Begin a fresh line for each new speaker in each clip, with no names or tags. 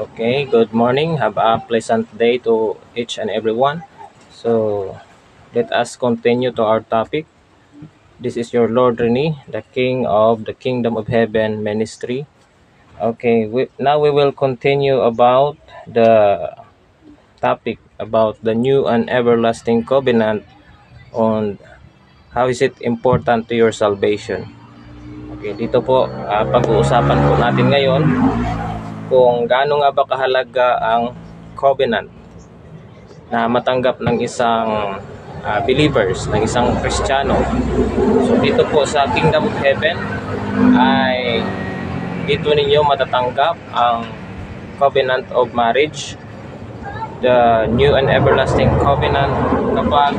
Okay, good morning. Have a pleasant day to each and everyone. So, let us continue to our topic. This is your Lord Rene, the King of the Kingdom of Heaven Ministry. Okay, now we will continue about the topic about the new and everlasting covenant on how is it important to your salvation. Okay, dito po pag-uusapan po natin ngayon kung gaano nga ba kahalaga ang covenant na matanggap ng isang believers, ng isang Kristiyano. So dito po sa Kingdom of Heaven ay dito ninyo matatanggap ang covenant of marriage, the new and everlasting covenant kapag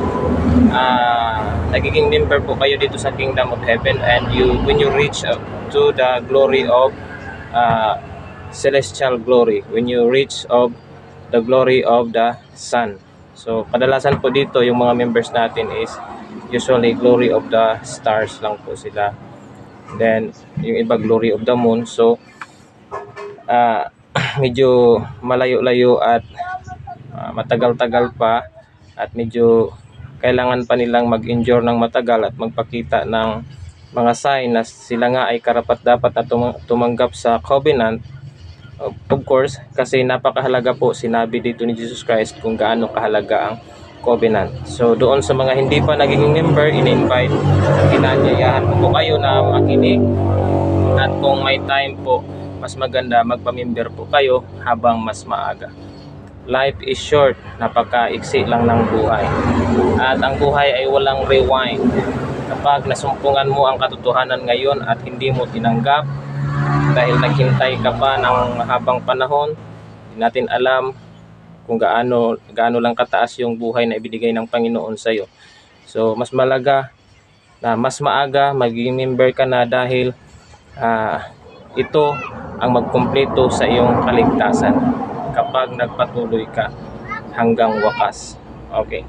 nagiging member po kayo dito sa Kingdom of Heaven, and when you reach to the glory of celestial glory, when you reach of the glory of the Son. So kadalasan po dito yung mga members natin is usually glory of the stars lang po sila, then yung iba glory of the moon. So medyo malayo-layo at matagal-tagal pa, at medyo kailangan pa nilang mag-endure ng matagal at magpakita ng mga sign na sila nga ay karapat-dapat na tumanggap sa covenant. Of course, kasi napakahalaga po, sinabi dito ni Jesus Christ kung gaano kahalaga ang covenant. So doon sa mga hindi pa naging member, in-invite, kinanyayahan po kayo na makinig, at kung may time po, mas maganda magpa-member po kayo habang mas maaga. Life is short, napaka-iksi lang ng buhay, at ang buhay ay walang rewind. Kapag nasumpungan mo ang katotohanan ngayon at hindi mo tinanggap dahil naghintay ka pa ng habang panahon, hindi natin alam kung gaano lang kataas yung buhay na ibinigay ng Panginoon sa iyo. So mas malaga na mas maaga maging member ka na, dahil ito ang magkumpleto sa iyong kaligtasan kapag nagpatuloy ka hanggang wakas. Okay.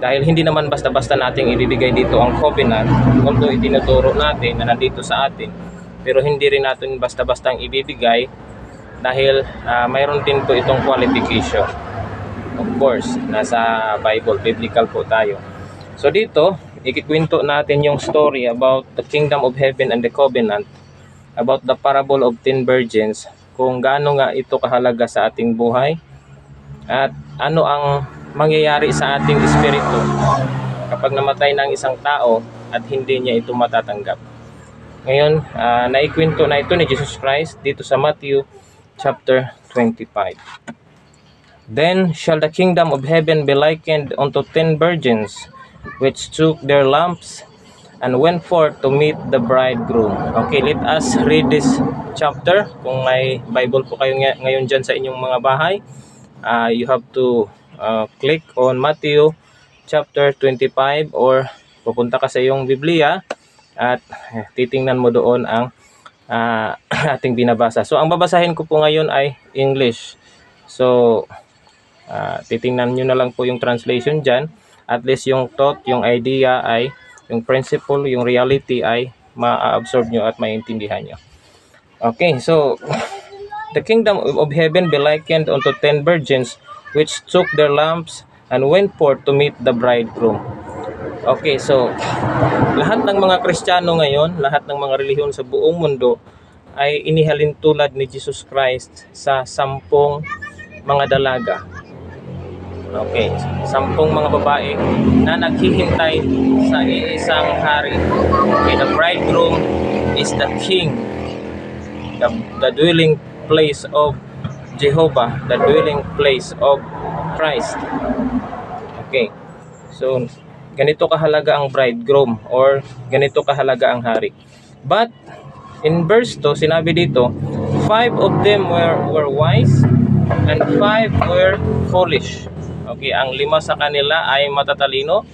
Dahil hindi naman basta-basta nating ibibigay dito ang covenant, although itinuturo natin na nandito sa atin, pero hindi rin natin basta-bastang ibibigay, dahil mayroon din po itong qualification. Of course, nasa Bible, biblical po tayo. So dito, ikikwento natin yung story about the Kingdom of Heaven and the covenant, about the parable of 10 virgins, kung gaano nga ito kahalaga sa ating buhay, at ano ang mangyayari sa ating espiritu kapag namatay ng isang tao at hindi niya ito matatanggap. Ngayon, naikwento na ito ni Jesus Christ dito sa Matthew chapter 25. Then shall the kingdom of heaven be likened unto 10 virgins, which took their lamps and went forth to meet the bridegroom. Okay, let us read this chapter. Kung may Bible po kayo ngayon dyan sa inyong mga bahay, you have to click on Matthew chapter 25, or pupunta ka sa iyong Biblia at titingnan mo doon ang ating binabasa. So ang babasahin ko po ngayon ay English. So titingnan nyo na lang po yung translation dyan. At least yung thought, yung idea ay, yung principle, yung reality ay ma-absorb nyo at maintindihan nyo. Okay, so the kingdom of heaven be likened unto 10 virgins, which took their lamps and went forth to meet the bridegroom. Okay, so lahat ng mga Kristiyano ngayon, lahat ng mga relihiyon sa buong mundo ay inihalin tulad ni Jesus Christ sa 10 mga dalaga. Okay, 10 mga babae na naghihintay sa isang hari. Okay, the bridegroom is the king, the dwelling place of Jehovah, the dwelling place of Christ. Okay, so ganito kahalaga ang bridegroom, or ganito kahalaga ang hari. But in verse 2, sinabi dito, 5 of them were wise and 5 were foolish. Okay, ang 5 sa kanila ay matatalino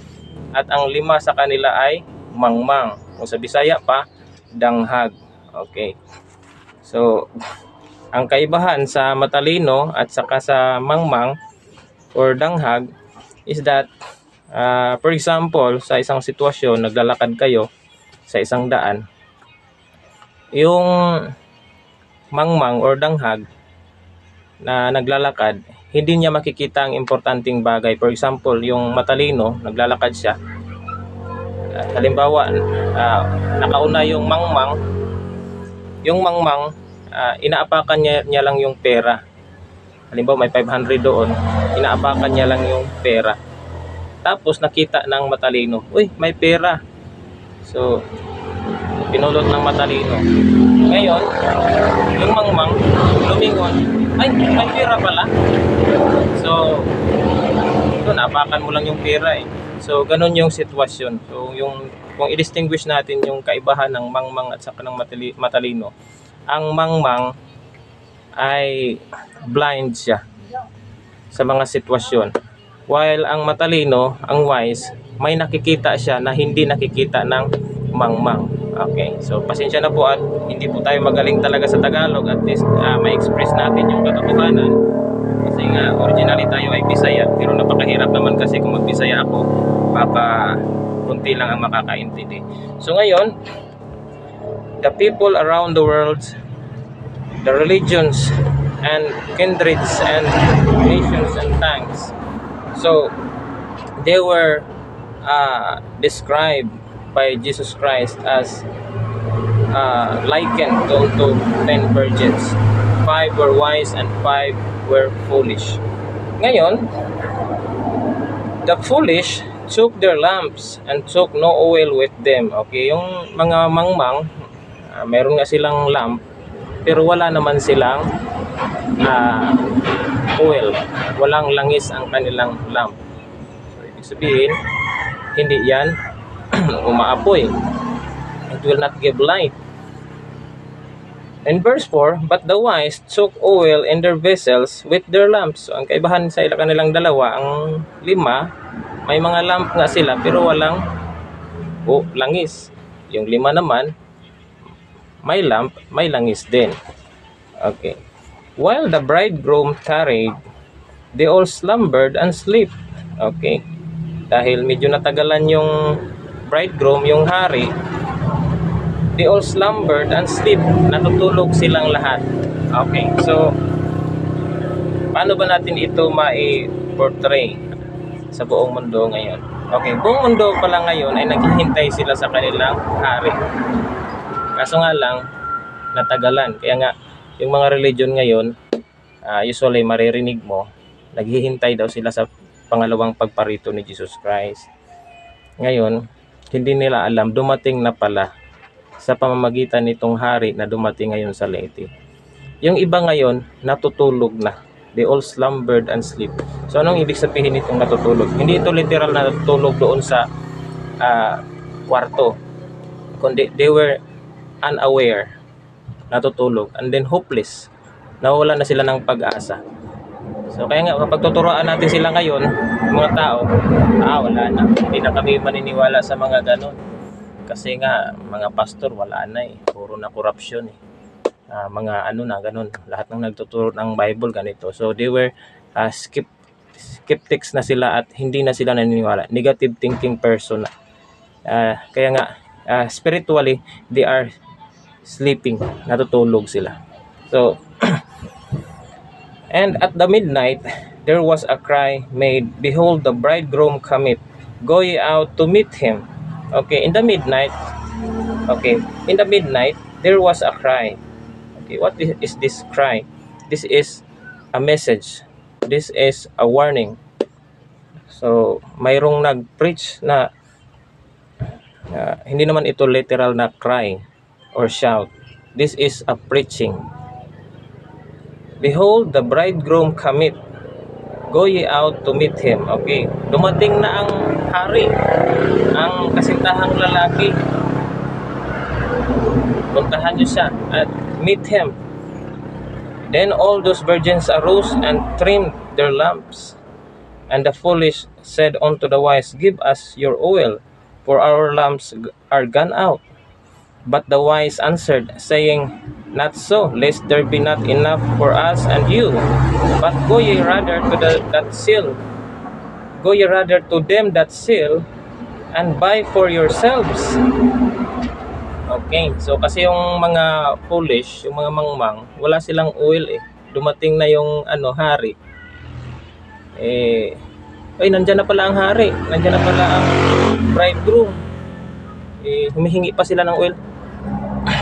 at ang 5 sa kanila ay mangmang. Kung sa Bisaya pa, danghag. Okay. So ang kaibahan sa matalino at saka sa mangmang or danghag is that for example, sa isang sitwasyon, naglalakad kayo sa isang daan, yung mangmang or danghag na naglalakad, hindi niya makikita ang importanteng bagay. For example, yung matalino, naglalakad siya. Halimbawa, nakauna yung mangmang. Yung mangmang, inaapakan niya lang yung pera. Halimbawa, may 500 doon, inaapakan niya lang yung pera. Tapos nakita ng matalino, uy, may pera. So, pinulot ng matalino. Ngayon, yung mangmang, lumingon, ay, may pera pala. So, ito, naapakan mo lang yung pera eh. So, ganun yung sitwasyon. So, kung i-distinguish natin yung kaibahan ng mangmang at saka ng matalino, ang mangmang ay blind siya sa mga sitwasyon. While ang matalino, ang wise, may nakikita siya na hindi nakikita ng mangmang. Okay, so pasensya na po at hindi po tayo magaling talaga sa Tagalog. At least ma-express natin yung katotohanan. Kasi nga, originally tayo ay Bisaya. Pero napakahirap naman kasi kung mag-Bisaya ako, baka kunti lang ang makakaintindi. So ngayon, the people around the world, the religions and kindreds and nations and tongues, so they were described by Jesus Christ as likened to 10 virgins. 5 were wise and 5 were foolish. Ngayon, the foolish took their lamps and took no oil with them. Okay, yung mga mangmang, meron nga silang lamp, pero wala naman silang oil. Walang langis ang kanilang lamp. So, ibig sabihin, hindi yan umaapoy. It will not give light. In verse 4, but the wise took oil in their vessels with their lamps. So, ang kaibahan sa kanilang dalawa, ang 5, may mga lamp nga sila pero walang langis. Yung 5 naman, may lamp, may langis din. Okay. While the bridegroom tarried, they all slumbered and sleep. Okay. Dahil medyo natagalan yung bridegroom, yung hari, they all slumbered and sleep. Natutulog silang lahat. Okay. So, paano ba natin ito ma-portray sa buong mundo ngayon? Okay. Buong mundo pala ngayon ay naghihintay sila sa kanilang hari. Kaso nga lang, natagalan. Kaya nga, yung mga religion ngayon, usually maririnig mo, naghihintay daw sila sa pangalawang pagparito ni Jesus Christ. Ngayon, hindi nila alam, dumating na pala sa pamamagitan nitong hari na dumating ngayon sa Leyte. Yung iba ngayon, natutulog na. They all slumbered and sleep. So, anong ibig sabihin nitong natutulog? Hindi ito literal na natutulog doon sa kwarto. Kundi, they were unaware, natutulog, and then hopeless. Nawala na sila ng pag-asa. So, kaya nga, kapag tuturuan natin sila ngayon, mga tao, wala na. Hindi na kami maniniwala sa mga ganon. Kasi nga, mga pastor, wala na eh. Puro na corruption eh. Mga ano na, ganon. Lahat ng nagtuturo ng Bible, ganito. So, they were skeptics na sila at hindi na sila naniniwala. Negative thinking person na. Kaya nga, spiritually, they are sleeping. Natutulog sila. So, and at the midnight, there was a cry made, behold, the bridegroom cometh, go ye out to meet him. Okay, in the midnight, there was a cry. Okay, what is this cry? This is a message. This is a warning. So, mayroong nag-preach na hindi naman ito literal na cry or shout. This is a preaching. Behold, the bridegroom cometh, go ye out to meet him. Okay, dumating na ang hari, ang kasintahang lalaki. Puntahan niyo siya at meet him. Then all those virgins arose and trimmed their lamps. And the foolish said unto the wise, give us your oil, for our lamps are gone out. But the wise answered, saying, not so, lest there be not enough for us and you. But go ye rather to that sell. Go ye rather to them that sell, and buy for yourselves. Okay, so kasi yung mga foolish, yung mga mangmang, wala silang oil eh. dumating na yung hari, ay nandyan na pala ang hari, nandyan na pala ang bridegroom, humihingi pa sila ng oil.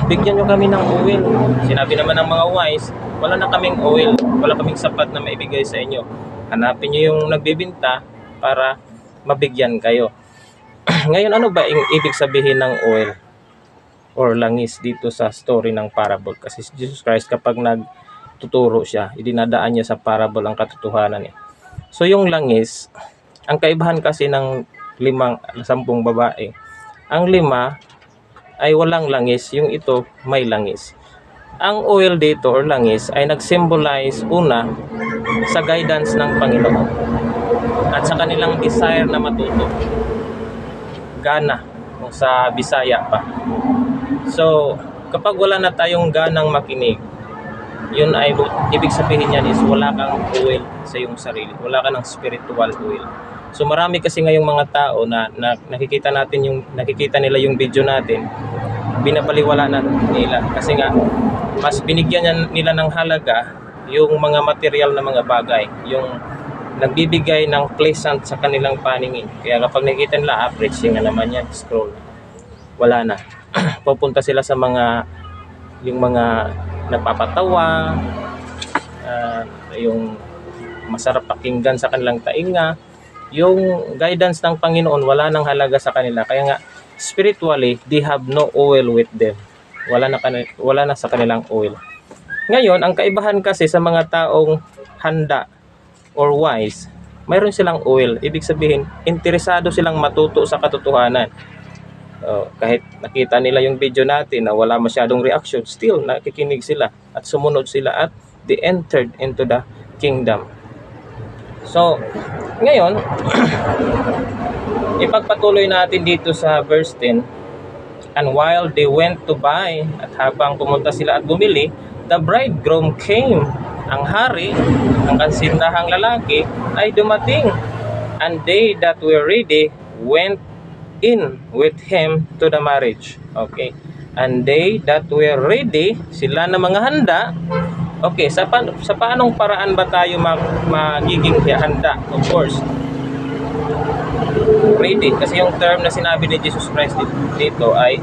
Bigyan nyo kami ng oil. Sinabi naman ng mga wise, wala na kaming oil, wala kaming sapat na maibigay sa inyo. Hanapin nyo yung nagbibinta para mabigyan kayo. Ngayon, ano ba yung ibig sabihin ng oil or langis dito sa story ng parable? Kasi Jesus Christ, kapag nagtuturo siya, idinadaan niya sa parable ang katotohanan. So yung langis, ang kaibahan kasi ng 10 babae, ang 5 ay walang langis, yung ito may langis. Ang oil dito or langis ay nag-symbolize una sa guidance ng Panginoon at sa kanilang desire na matuto. Gana, kung sa Bisaya pa. So, kapag wala na tayong ganang makinig, yun ay ibig sabihin niyan is wala kang oil sa iyong sarili. Wala ka ng spiritual oil. So marami kasi ngayong mga tao na nakikita nila yung video natin, binabaliwala na nila kasi nga mas binigyan nila ng halaga yung mga material na mga bagay, yung nagbibigay ng pleasant sa kanilang paningin. Kaya kapag nakikita nila, average nga naman yan, scroll, wala na. Pupunta sila sa yung mga nagpapatawa, yung masarap pakinggan sa kanilang tainga. Yung guidance ng Panginoon wala nang halaga sa kanila. Kaya nga spiritually they have no oil with them. Wala na sa kanilang oil. Ngayon, ang kaibahan kasi sa mga taong handa or wise, mayroon silang oil. Ibig sabihin, interesado silang matuto sa katotohanan. Kahit nakita nila yung video natin na wala masyadong reaction, still nakikinig sila at sumunod sila at they entered into the kingdom. So, ngayon, ipagpatuloy natin dito sa verse 10. And while they went to buy, at habang pumunta sila at bumili, the bridegroom came. Ang hari, ang kasindahang lalaki, ay dumating. And they that were ready went in with him to the marriage. Okay. And they that were ready, sila na mga handa. Okay, sa paanong paraan ba tayo magiging handa? Of course, ready. Kasi yung term na sinabi ni Jesus Christ dito ay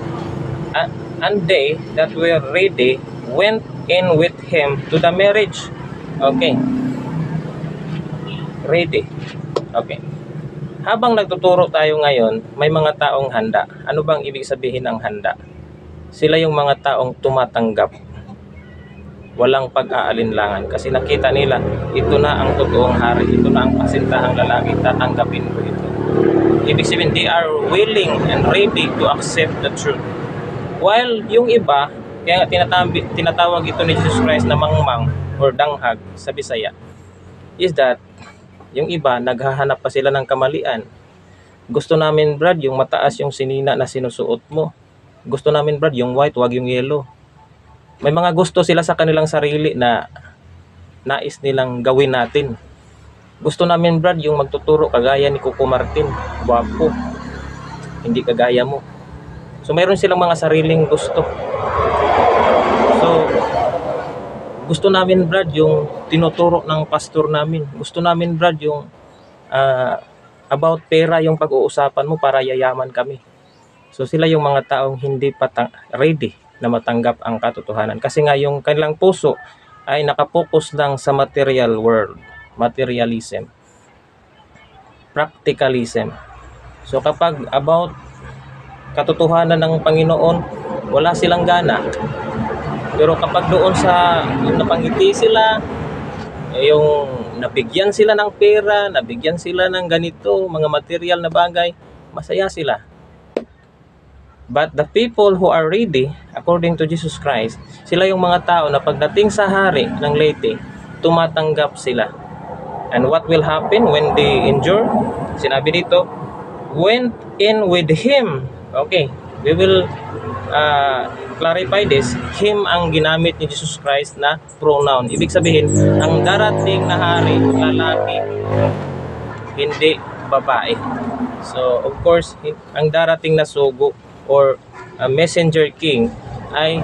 and they that were ready went in with him to the marriage. Okay. Ready. Okay. Habang nagtuturo tayo ngayon, may mga taong handa. Ano bang ibig sabihin ng handa? Sila yung mga taong tumatanggap. Walang pag-aalinlangan kasi nakita nila ito na ang totoong hari, ito na ang kasintahang lalaki, tatanggapin ko ito. Ibig sabihin, they are willing and ready to accept the truth. While yung iba, kaya tinatawag ito ni Jesus Christ na mangmang or danghag sa Bisaya, is that yung iba, naghahanap pa sila ng kamalian. Gusto namin, Brad, yung mataas yung sinina na sinusuot mo. Gusto namin, Brad, yung white, wag yung yellow. May mga gusto sila sa kanilang sarili na nais nilang gawin natin. Gusto namin, Brad, yung magtuturo kagaya ni Coco Martin. Guwapo. Hindi kagaya mo. So, mayroon silang mga sariling gusto. So, gusto namin, Brad, yung tinuturo ng pastor namin. Gusto namin, Brad, yung about pera yung pag-uusapan mo para yayaman kami. So, sila yung mga taong hindi pa ready na matanggap ang katotohanan. Kasi nga yung kanilang puso ay nakapokus lang sa material world. Materialism. Practicalism. So, kapag about katotohanan ng Panginoon, wala silang gana. Pero kapag doon sa yung napangiti sila, yung nabigyan sila ng pera, nabigyan sila ng ganito, mga material na bagay, masaya sila. But the people who are ready, according to Jesus Christ, sila yung mga tao na pagdating sa hari ng Leyte, tumatanggap sila. And what will happen when they endure? Sinabi dito, went in with him. Okay, we will clarify this. Him ang ginamit ni Jesus Christ na pronoun. Ibig sabihin, ang darating na hari, lalaki, hindi babae. So, of course, ang darating na sugo or messenger king ay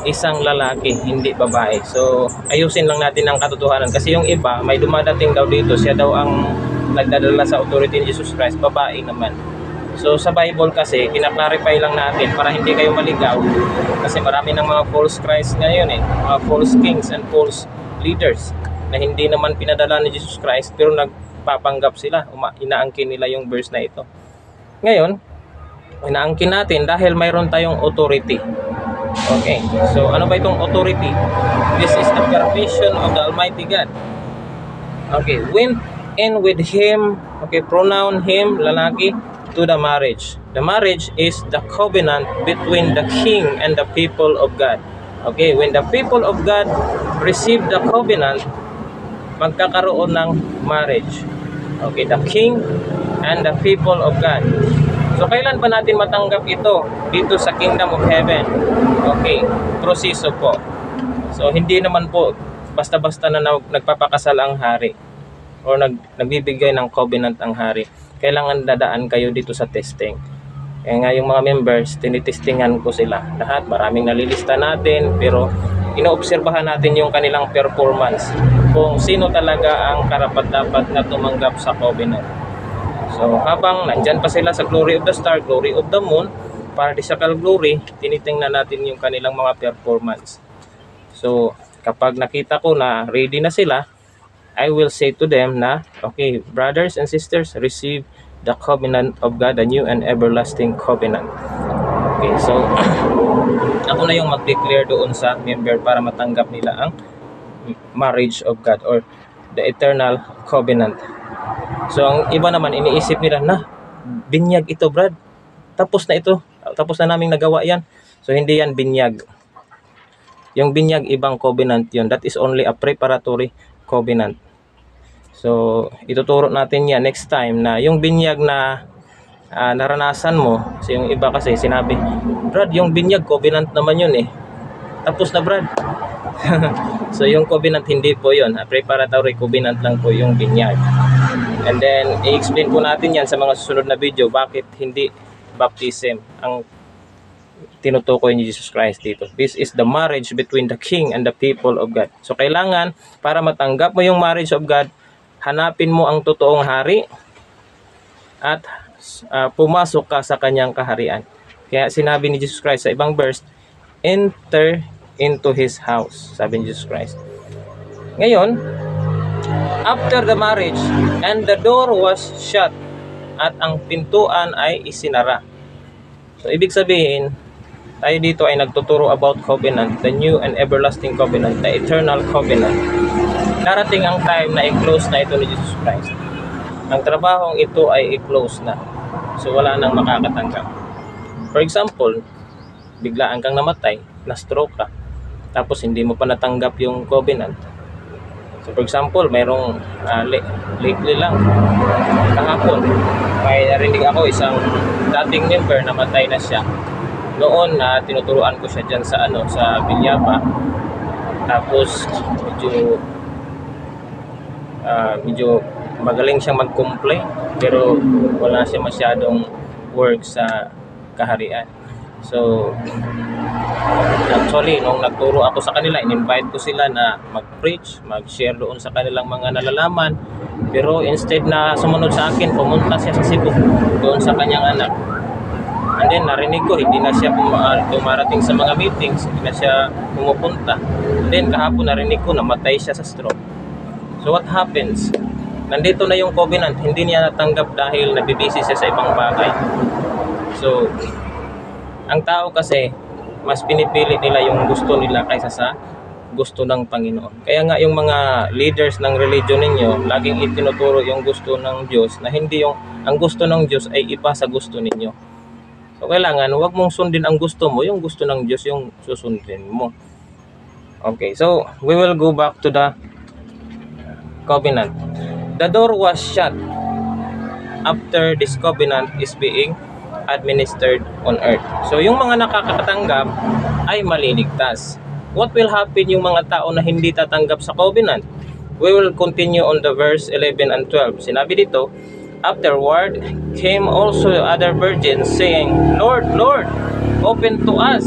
isang lalaki, hindi babae. So ayusin lang natin ang katotohanan, kasi yung iba may dumadating daw dito, siya daw ang nagdadala sa authority ni Jesus Christ, babae naman. So sa Bible kasi, kinaklarify lang natin para hindi kayo maligaw, kasi marami ng mga false Christ ngayon mga false kings and false leaders na hindi naman pinadala ni Jesus Christ, pero nagpapanggap sila, inaangkin nila yung verse na ito. Ngayon, inaangkin natin dahil mayroon tayong authority. Okay, so ano ba itong authority? This is the permission of the Almighty God. Okay, went in with him, okay, pronoun him, lalaki, to the marriage. The marriage is the covenant between the king and the people of God. Okay, when the people of God receive the covenant, magkakaroon ng marriage. Okay, the king and the people of God. So kailan ba natin matanggap ito dito sa Kingdom of Heaven? Okay, proseso po. So hindi naman po basta-basta na nagpapakasal ang hari o nagbibigay ng covenant ang hari. Kailangan dadaan kayo dito sa testing. Kaya nga yung mga members, tinitestingan ko sila. Lahat, maraming nalilista natin, pero inoobserbahan natin yung kanilang performance. Kung sino talaga ang karapat-dapat na tumanggap sa covenant. So habang nandyan pa sila sa glory of the star, glory of the moon, paradisiacal glory, tinitingnan natin yung kanilang mga performance. So kapag nakita ko na ready na sila, I will say to them na, okay, brothers and sisters, receive the covenant of God, the new and everlasting covenant. Okay, so ako na yung mag-declare doon sa member para matanggap nila ang marriage of God or the eternal covenant. So ang iba naman iniisip nila na binyag ito, Brad. Tapos na ito. Tapos na naming nagawa yan. So hindi yan binyag. Yung binyag ibang covenant yun. That is only a preparatory covenant. So ituturo natin yan next time na yung binyag na naranasan mo. So yung iba kasi sinabi, Brad, yung binyag covenant naman yun Tapos na, Brad. So yung covenant hindi po yun. A preparatory covenant lang po yung binyag. And then, i-explain po natin yan sa mga susunod na video bakit hindi baptism ang tinutukoy ni Jesus Christ dito. This is the marriage between the king and the people of God. So, kailangan, para matanggap mo yung marriage of God, hanapin mo ang totoong hari at pumasok ka sa kanyang kaharian. Kaya sinabi ni Jesus Christ sa ibang verse, enter into his house, sabi ni Jesus Christ. Ngayon, after the marriage, and the door was shut, at ang pintuan ay isinara. So, ibig sabihin, tayo dito ay nagtuturo about covenant, the new and everlasting covenant, the eternal covenant. Darating ang time na i-close na ito ni Jesus Christ. Ang trabahong ito ay i-close na. So, wala nang makakatanggap. For example, biglaan kang namatay, na-stroke ka, tapos hindi mo pa natanggap yung covenant. So for example, mayroong lately lang, kahapon, may narinig ako isang dating member na matay na siya. Noon na tinuturuan ko siya dyan sa sa Villapa. Tapos medyo magaling siyang mag-complain, pero wala siya masyadong work sa kaharian. So actually, nung nagturo ako sa kanila, in-invite ko sila na mag-preach, mag-share doon sa kanilang mga nalalaman. Pero instead na sumunod sa akin, pumunta siya sa Cebu, doon sa kanyang anak. And then narinig ko, hindi na siya dumarating sa mga meetings, hindi na siya pumupunta. And then kahapon narinig ko, namatay siya sa stroke. So what happens? Nandito na yung covenant, hindi niya natanggap dahil nabibisi siya sa ibang bagay. So ang tao kasi, mas pinipili nila yung gusto nila kaysa sa gusto ng Panginoon. Kaya nga yung mga leaders ng religion ninyo, laging itinuturo yung gusto ng Diyos na hindi ang gusto ng Diyos ay ipa sa gusto ninyo. So kailangan, huwag mong sundin ang gusto mo, yung gusto ng Diyos yung susundin mo. Okay, so we will go back to the covenant. The door was shut after this covenant is being administered on earth. So yung mga nakakatanggap ay maliligtas. What will happen yung mga tao na hindi tatanggap sa covenant? We will continue on the verse 11 and 12. Sinabi dito, afterward came also other virgins saying, Lord, Lord, Open to us.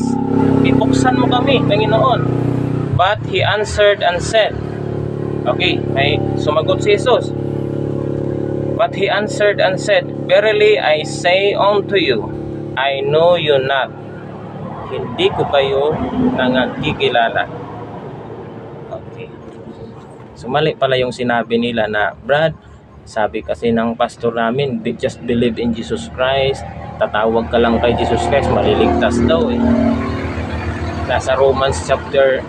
Ibuksan mo kami, Panginoon. But he answered and said, okay, may sumagot si Jesus. But he answered and said, verily I say unto you, I know you not. Hindi ko kayo nangakikilala. Okay. So mali pala yung sinabi nila na, Brad, sabi kasi ng pastor namin, just believe in Jesus Christ. Tatawag ka lang kay Jesus Christ, maliligtas daw eh. Nasa Romans chapter,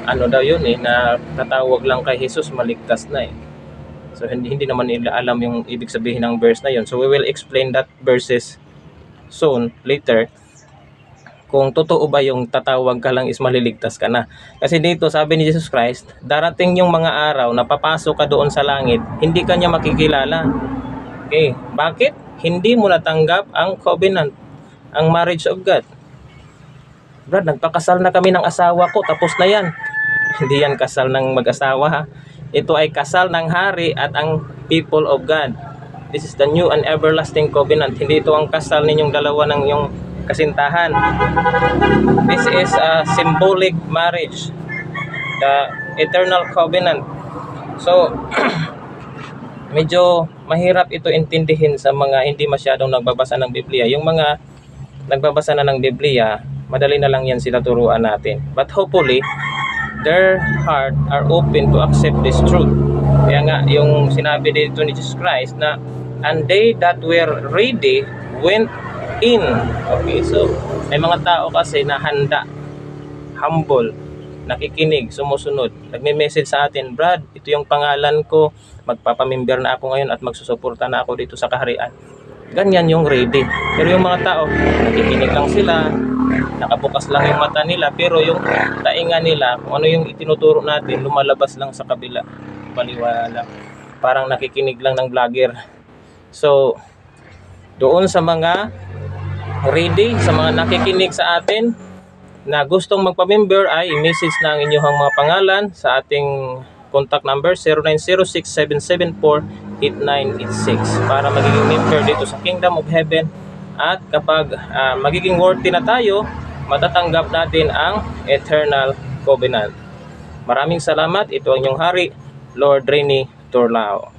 ano daw yun eh, na tatawag lang kay Jesus, maligtas na eh. So hindi naman nila alam yung ibig sabihin ng verse na yun. So we will explain that verses soon, later. Kung totoo ba yung tatawag ka lang is maliligtas ka na. Kasi dito sabi ni Jesus Christ, darating yung mga araw na papasok ka doon sa langit, hindi ka niya makikilala. Okay, bakit? Hindi mo natanggap ang covenant, ang marriage of God. Brad, nagpakasal na kami ng asawa ko, tapos na yan. Hindi yan kasal ng mag-asawa ha. Ito ay kasal ng hari at ang people of God. This is the new and everlasting covenant. Hindi ito ang kasal ninyong dalawa ng yung kasintahan. This is a symbolic marriage, the eternal covenant. So medyo mahirap ito intindihin sa mga hindi masyadong nagbabasa ng Biblia. Yung mga nagbabasa na ng Biblia, madali na lang yan sila turuan natin. But hopefully their heart are open to accept this truth. Kaya nga yung sinabi dito ni Jesus Christ na, and they that were ready went in. Okay, so may mga tao kasi na handa, humble, nakikinig, sumusunod, nagme-message sa atin, Brad, ito yung pangalan ko, magpapamember na ako ngayon at magsusuporta na ako dito sa kaharian. Ganyan yung ready. Pero yung mga tao, nakikinig lang sila, nakabukas lang yung mata nila, pero yung tainga nila, kung ano yung itinuturo natin, lumalabas lang sa kabila, baliwala lang. Parang nakikinig lang ng vlogger. So doon sa mga ready, sa mga nakikinig sa atin na gustong magpa-member, ay i-message na ang inyong mga pangalan sa ating contact number 0906-774-8986 para magiging member dito sa Kingdom of Heaven. At kapag magiging worthy na tayo, matatanggap natin ang eternal covenant. Maraming salamat. Ito ang inyong hari, Lord Rene Turlao.